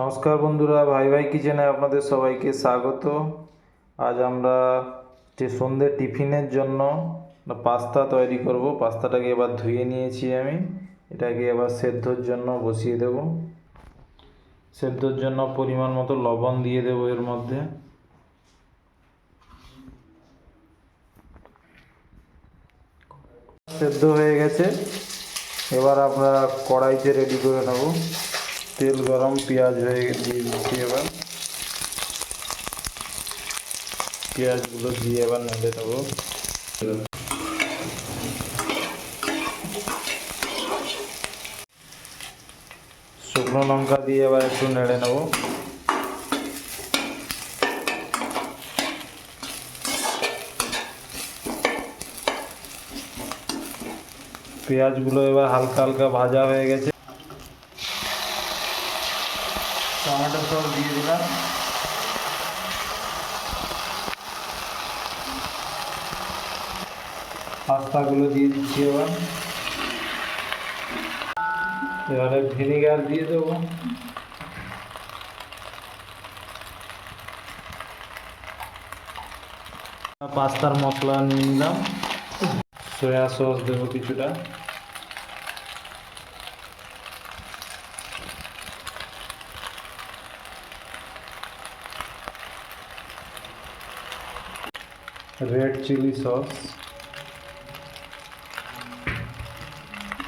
নমস্কার বন্ধুরা, ভাই ভাই কিচেনে আপনাদের সবাইকে স্বাগত। আজ আমরা যে সন্ধ্যে টিফিনের জন্য পাস্তা তৈরি করব। পাস্তাটাকে এবার ধুয়ে নিয়েছি আমি, এটাকে এবার সেদ্ধর জন্য বসিয়ে দেব। সেদ্ধর জন্য পরিমাণ মতো লবণ দিয়ে দেব এর মধ্যে। সেদ্ধ হয়ে গেছে, এবার আমরা কড়াইতে রেডি করে নেব। তেল গরম, পেঁয়াজ দিয়ে দিচ্ছি। এবার পেঁয়াজগুলো দিয়ে এবার নেড়ে নেবো। শুকনো লঙ্কা দিয়ে এবার একটু নেড়ে নেব। পেঁয়াজগুলো এবার হালকা হালকা ভাজা হয়ে গেছে। টমেটো সস দিয়ে দিলাম। পাস্তাগুলো দিয়ে দিচ্ছি। এবারে ভিনেগার দিয়ে দেবো। পাস্তার মশলা নিয়ে নিলাম। সয়া সস দেবো কিছুটা। Red chilli sauce.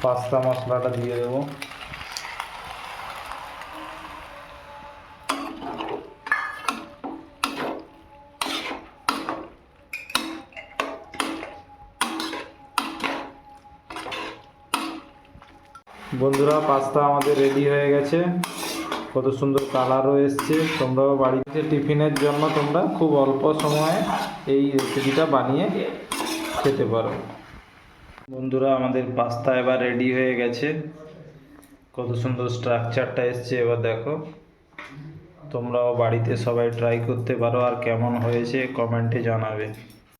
পাস্তা মশলাটা দিয়ে দেবো। বন্ধুরা, পাস্তা আমাদের রেডি হয়ে গেছে। কত সুন্দর কালারও এসছে। তোমরাও বাড়িতে টিফিনের জন্য তোমরা খুব অল্প সময়ে এই রেসিপিটা বানিয়ে খেতে পারো। বন্ধুরা, আমাদের পাস্তা এবার রেডি হয়ে গেছে। কত সুন্দর স্ট্রাকচারটা এসছে। এবার দেখো, তোমরাও বাড়িতে সবাই ট্রাই করতে পারো, আর কেমন হয়েছে কমেন্টে জানাবে।